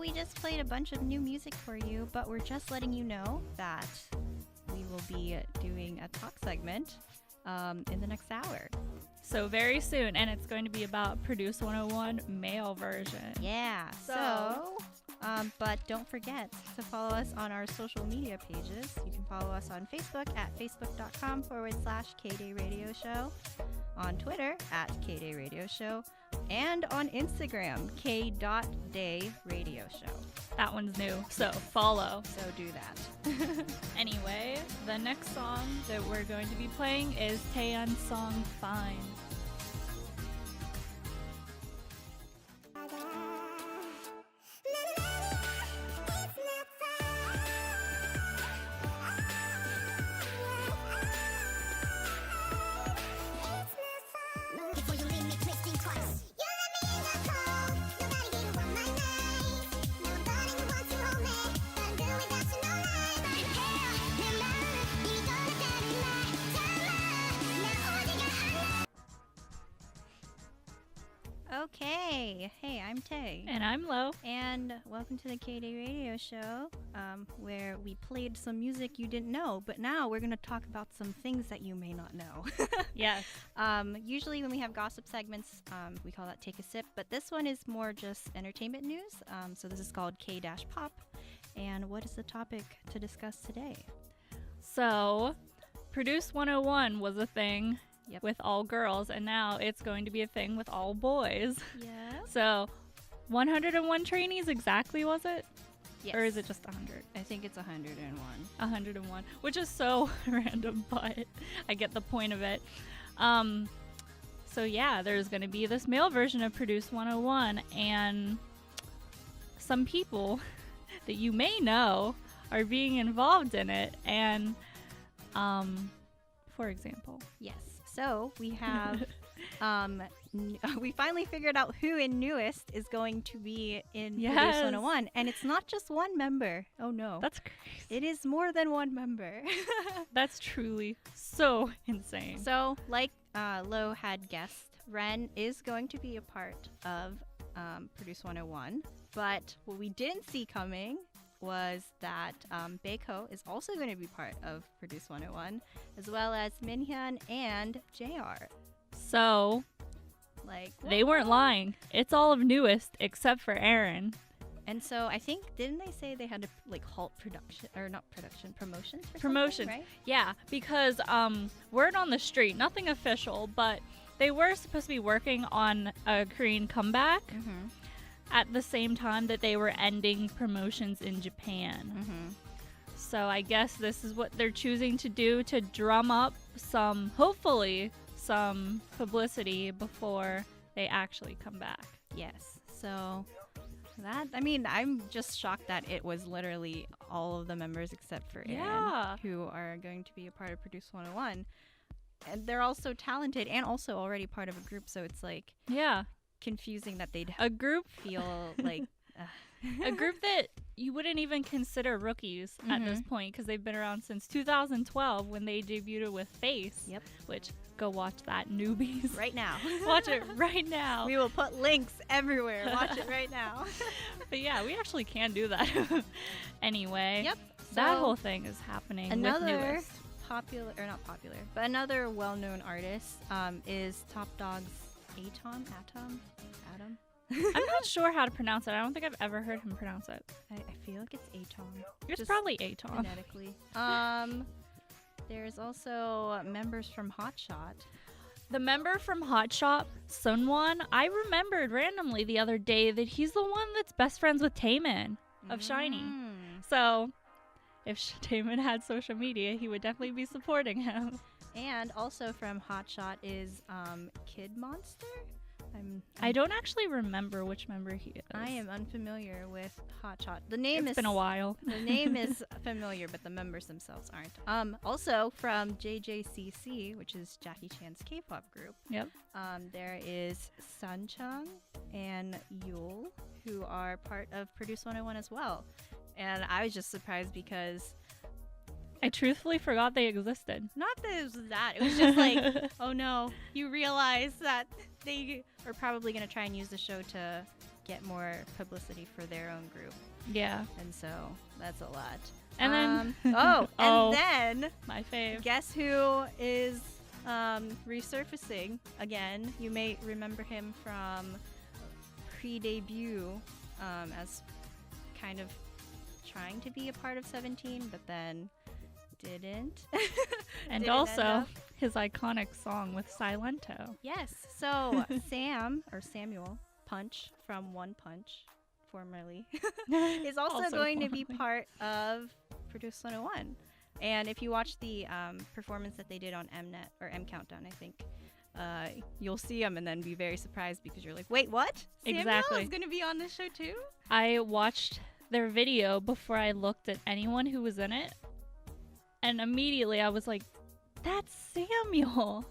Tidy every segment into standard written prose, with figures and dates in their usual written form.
we just played a bunch of new music for you, but we're just letting you know that we will be doing a talk segment in the next hour. So very soon, and it's going to be about Produce 101 male version. Yeah, but don't forget to follow us on our social media pages. You can follow us on Facebook at facebook.com/K-Day Radio Show, on Twitter at K-Day Radio Show, and on Instagram, k.day Radio Show. That one's new, so follow. So do that. Anyway, the next song that we're going to be playing is Taeyeon's song Fine. Okay, hey, I'm Tay. And I'm Lo. And welcome to the K-Day Radio Show, where we played some music you didn't know, but now we're going to talk about some things that you may not know. Yes. Usually when we have gossip segments, we call that Take a Sip, but this one is more just entertainment news. So this is called K-Pop. And what is the topic to discuss today? So, Produce 101 was a thing. Yep. With all girls, and now it's going to be a thing with all boys. Yeah. So, 101 trainees exactly, was it? Yes. Or is it just 100? I think it's 101. 101, which is so random, but I get the point of it. So yeah, there's going to be this male version of Produce 101, and some people that you may know are being involved in it, and for example. Yes. So we have, we finally figured out who in Newest is going to be in Produce 101. And it's not just one member. Oh, no. That's crazy. It is more than one member. That's truly so insane. So, like Lo had guessed, Ren is going to be a part of Produce 101. But what we didn't see coming was that Baeko is also going to be part of Produce 101, as well as Minhyun and JR. So, like, they weren't lying. It's all of Newest except for Aaron. And so I think, didn't they say they had to like halt production, or not production, promotions for Promotions, right? Yeah, because word on the street, nothing official, but they were supposed to be working on a Korean comeback. Mm-hmm. At the same time that they were ending promotions in Japan. Mm-hmm. So I guess this is what they're choosing to do to drum up hopefully some publicity before they actually come back. Yes. So I'm just shocked that it was literally all of the members except for Aaron who are going to be a part of Produce 101. And they're all so talented and also already part of a group, so it's like confusing that they'd feel like a group that you wouldn't even consider rookies at this point, because they've been around since 2012 when they debuted with Face. Yep. Which, go watch that, newbies. Right now. Watch it right now. We will put links everywhere. Watch it right now. But yeah, we actually can do that. Anyway. Yep. That whole thing is happening with Newest. Another well-known artist is Top Dog's Adam. I'm not sure how to pronounce it. I don't think I've ever heard him pronounce it. I feel like it's Atom. It's probably Atom. Phonetically. There's also members from Hot Shot. The member from Hot Shot, Sunwon, I remembered randomly the other day that he's the one that's best friends with Taemin of SHINee. So, if Taemin had social media, he would definitely be supporting him. And also from Hot Shot is Kid Monster. I don't actually remember which member he is. I am unfamiliar with Hot Shot. It's been a while. The name is familiar, but the members themselves aren't. Also from JJCC, which is Jackie Chan's K-pop group. Yep. There is Sunchung and Yul, who are part of Produce 101 as well. And I was just surprised because I truthfully forgot they existed. Not that it was that. It was just like, oh no, you realize that they are probably going to try and use the show to get more publicity for their own group. Yeah. And so that's a lot. And then and then my fave. Guess who is resurfacing again? You may remember him from pre-debut as kind of trying to be a part of 17, but then didn't. And didn't also his iconic song with Silento. Yes. So Samuel Punch from One Punch, formerly, is also going to be part of Produce 101. And if you watch the performance that they did on Mnet or M Countdown, I think, you'll see him and then be very surprised because you're like, wait, what? Samuel is going to be on this show too? I watched their video before I looked at anyone who was in it. And immediately I was like, that's Samuel.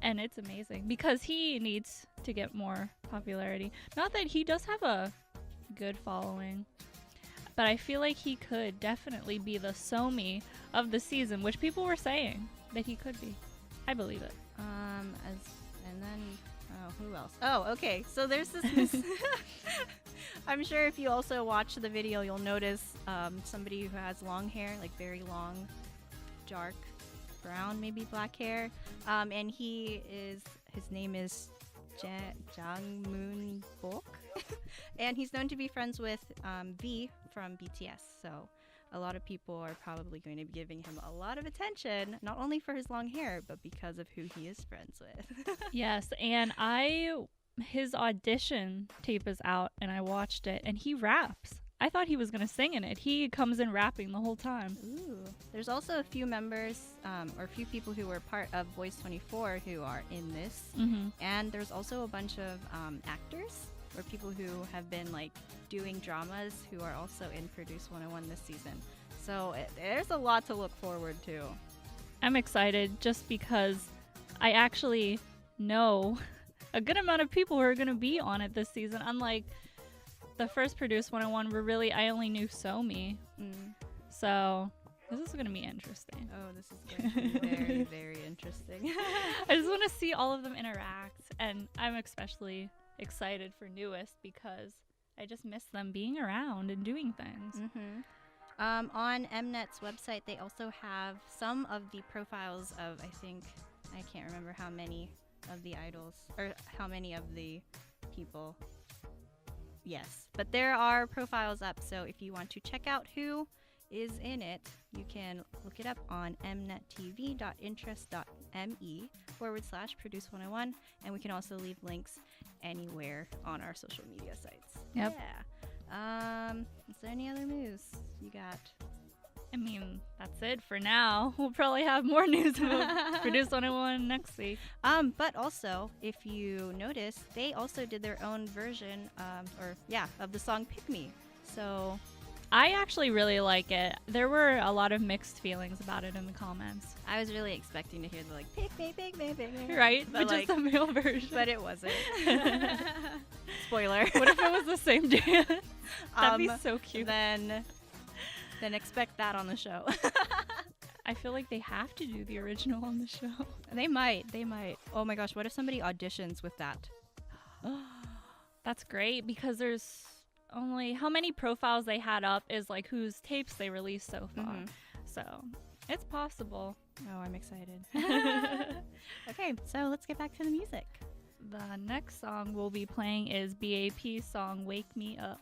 And it's amazing because he needs to get more popularity. Not that he does have a good following, but I feel like he could definitely be the Somi of the season, which people were saying that he could be. I believe it. Who else? Oh, okay. So there's this. I'm sure if you also watch the video, you'll notice somebody who has long hair, like very long, dark brown, maybe black hair. And his name is Jangmoon Bok. And he's known to be friends with V from BTS. So a lot of people are probably going to be giving him a lot of attention, not only for his long hair, but because of who he is friends with. Yes, and his audition tape is out, and I watched it, and he raps. I thought he was going to sing in it. He comes in rapping the whole time. Ooh. There's also a few members, or a few people who were part of Voice 24 who are in this. Mm-hmm. And there's also a bunch of actors or people who have been like doing dramas who are also in Produce 101 this season. So there's a lot to look forward to. I'm excited just because I actually know a good amount of people who are going to be on it this season. Unlike the first Produce 101, where I only knew Somi. So this is going to be interesting. Oh, this is going to be very, very interesting. I just want to see all of them interact. And I'm especially excited for Newest because I just miss them being around and doing things. Mm-hmm. On Mnet's website, they also have some of the profiles of, I can't remember how many of the idols, or how many of the people. Yes, but there are profiles up, so if you want to check out who is in it, you can look it up on mnettv.interest.me/Produce101, and we can also leave links anywhere on our social media sites. Yep. Yeah. Is there any other news you got? I mean, that's it for now. We'll probably have more news about Produce 101 next week. But also, if you notice, they also did their own version, of the song "Pick Me." So I actually really like it. There were a lot of mixed feelings about it in the comments. I was really expecting to hear the like "Pick me, pick me, pick me," right? But just the male version. But it wasn't. Spoiler. What if it was the same dance? That'd be so cute. Then expect that on the show. I feel like they have to do the original on the show. They might. Oh my gosh, what if somebody auditions with that? That's great because there's only how many profiles they had up is like whose tapes they released so far. Mm-hmm. So it's possible. Oh, I'm excited. Okay, so let's get back to the music. The next song we'll be playing is b.a.p's song Wake Me Up.